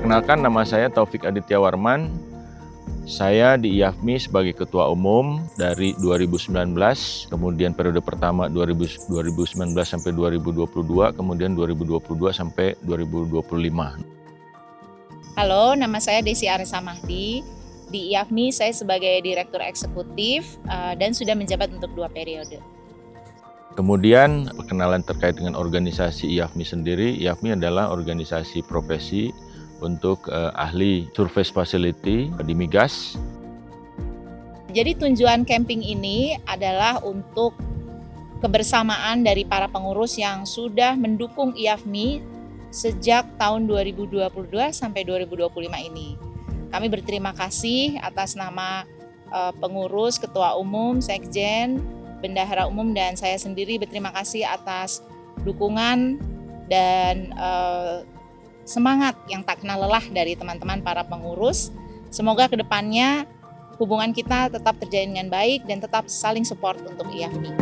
Perkenalkan, nama saya Taufik Aditya Warman. Saya di IAFMI sebagai Ketua Umum dari 2019, kemudian periode pertama 2019 sampai 2022, kemudian 2022 sampai 2025. Halo, nama saya Desi Arisa Mahdi. Di IAFMI saya sebagai Direktur Eksekutif dan sudah menjabat untuk 2 periode. Kemudian perkenalan terkait dengan organisasi IAFMI sendiri. IAFMI adalah organisasi profesi untuk ahli surface facility di migas. Jadi tujuan camping ini adalah untuk kebersamaan dari para pengurus yang sudah mendukung IAFMI sejak tahun 2022 sampai 2025 ini. Kami berterima kasih atas nama pengurus, ketua umum, sekjen, bendahara umum, dan saya sendiri berterima kasih atas dukungan dan semangat yang tak kenal lelah dari teman-teman para pengurus. Semoga kedepannya hubungan kita tetap terjalin dengan baik dan tetap saling support untuk IAFMI.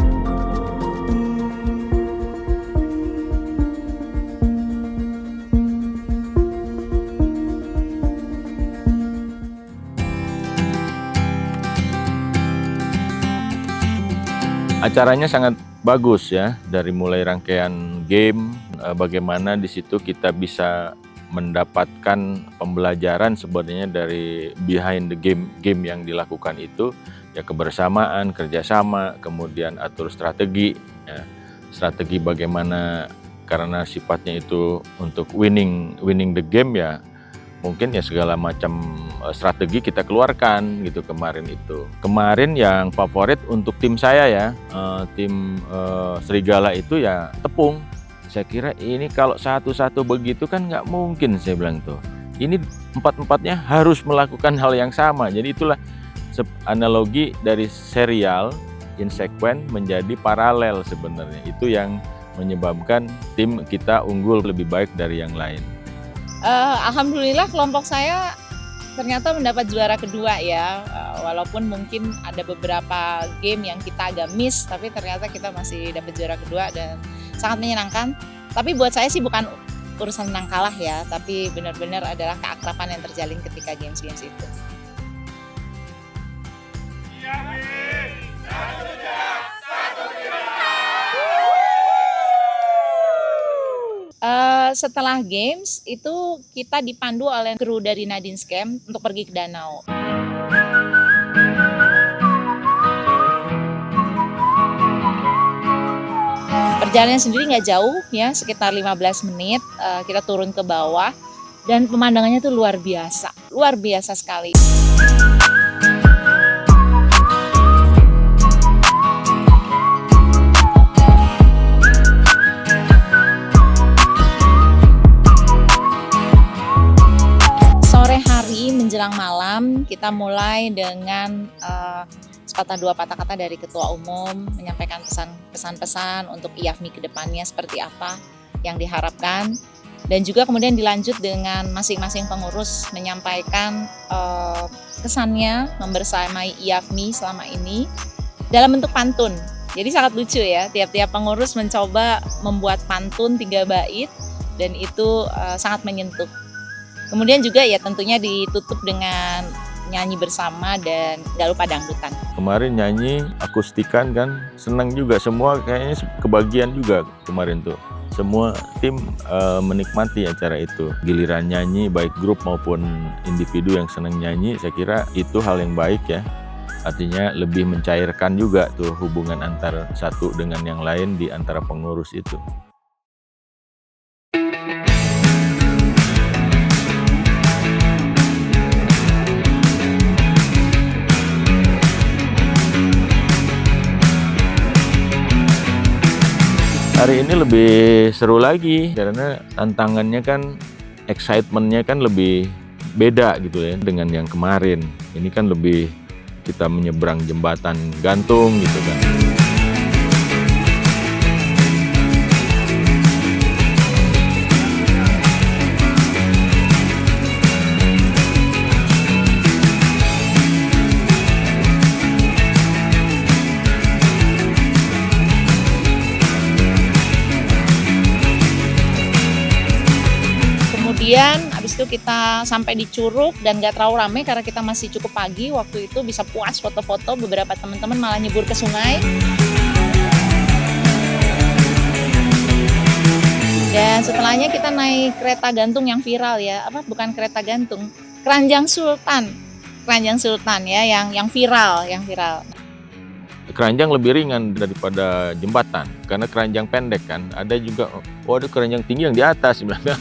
Acaranya sangat bagus ya, dari mulai rangkaian game, bagaimana di situ kita bisa mendapatkan pembelajaran sebenarnya dari behind the game yang dilakukan itu, ya kebersamaan, kerjasama, kemudian atur strategi, ya, strategi bagaimana karena sifatnya itu untuk winning the game ya. Mungkin ya segala macam strategi kita keluarkan gitu kemarin itu. Kemarin yang favorit untuk tim saya ya, tim Serigala itu ya tepung. Saya kira ini kalau satu-satu begitu kan nggak mungkin, saya bilang tuh. Ini empat-empatnya harus melakukan hal yang sama. Jadi itulah analogi dari serial in sequence menjadi paralel sebenarnya. Itu yang menyebabkan tim kita unggul lebih baik dari yang lain. Alhamdulillah kelompok saya ternyata mendapat juara kedua ya, walaupun mungkin ada beberapa game yang kita agak miss, tapi ternyata kita masih dapat juara kedua dan sangat menyenangkan. Tapi buat saya sih bukan urusan menang kalah ya, tapi benar-benar adalah keakraban yang terjalin ketika games-games itu. Setelah games itu kita dipandu oleh kru dari Nadine Camp untuk pergi ke danau. Perjalanan sendiri nggak jauh ya, sekitar 15 menit kita turun ke bawah dan pemandangannya tuh luar biasa sekali. Menjelang malam kita mulai dengan sepatah dua patah kata dari ketua umum menyampaikan pesan-pesan untuk IAFMI ke depannya seperti apa yang diharapkan, dan juga kemudian dilanjut dengan masing-masing pengurus menyampaikan kesannya membersamai IAFMI selama ini dalam bentuk pantun. Jadi sangat lucu ya, tiap-tiap pengurus mencoba membuat pantun 3 bait dan itu sangat menyentuh. Kemudian juga ya tentunya ditutup dengan nyanyi bersama dan gak lupa dangdutan. Kemarin nyanyi akustikan kan, senang juga semua, kayaknya kebagian juga kemarin tuh. Semua tim menikmati acara itu. Giliran nyanyi baik grup maupun individu yang senang nyanyi, saya kira itu hal yang baik ya. Artinya lebih mencairkan juga tuh hubungan antara satu dengan yang lain di antara pengurus itu. Hari ini lebih seru lagi karena tantangannya kan, excitementnya kan lebih beda gitu ya dengan yang kemarin. Ini kan lebih kita menyeberang jembatan gantung gitu kan. Kemudian habis itu itu kita sampai di Curug dan gak terlalu ramai karena kita masih cukup pagi. Waktu itu bisa puas foto-foto, beberapa teman-teman malah nyebur ke sungai. Dan setelahnya kita naik kereta gantung yang viral ya, bukan kereta gantung, Keranjang Sultan. Keranjang Sultan ya, yang viral. Keranjang lebih ringan daripada jembatan karena keranjang pendek kan. Ada juga, ada keranjang tinggi yang di atas sebenarnya.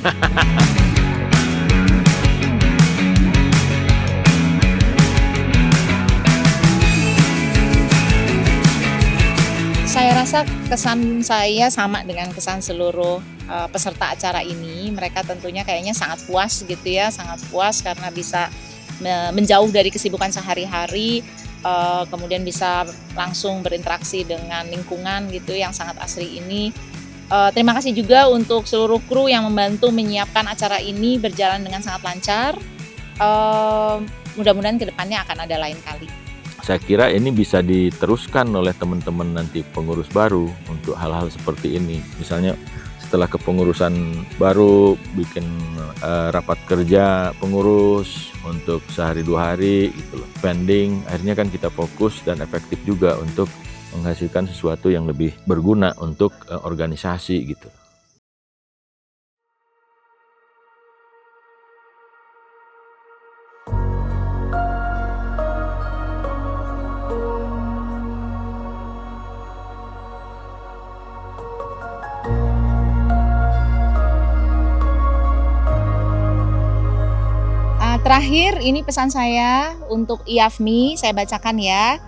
Saya rasa kesan saya sama dengan kesan seluruh peserta acara ini. Mereka tentunya kayaknya sangat puas gitu ya, sangat puas karena bisa menjauh dari kesibukan sehari-hari, kemudian bisa langsung berinteraksi dengan lingkungan gitu yang sangat asri ini. Terima kasih juga untuk seluruh kru yang membantu menyiapkan acara ini berjalan dengan sangat lancar. Mudah-mudahan kedepannya akan ada lain kali. Saya kira ini bisa diteruskan oleh teman-teman nanti pengurus baru untuk hal-hal seperti ini. Misalnya setelah kepengurusan baru bikin rapat kerja pengurus untuk sehari 2 hari gitu loh. Pending, akhirnya kan kita fokus dan efektif juga untuk menghasilkan sesuatu yang lebih berguna untuk organisasi gitu. Terakhir, ini pesan saya untuk IAFMI, saya bacakan ya.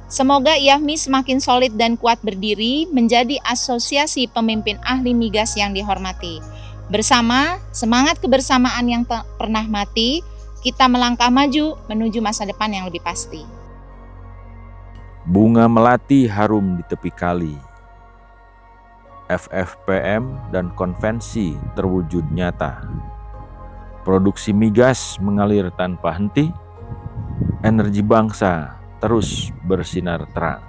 Semoga IAFMI semakin solid dan kuat berdiri menjadi asosiasi pemimpin ahli migas yang dihormati. Bersama, semangat kebersamaan yang tak pernah mati, kita melangkah maju menuju masa depan yang lebih pasti. Bunga melati harum di tepi kali. FFPM dan konvensi terwujud nyata. Produksi migas mengalir tanpa henti, energi bangsa terus bersinar terang.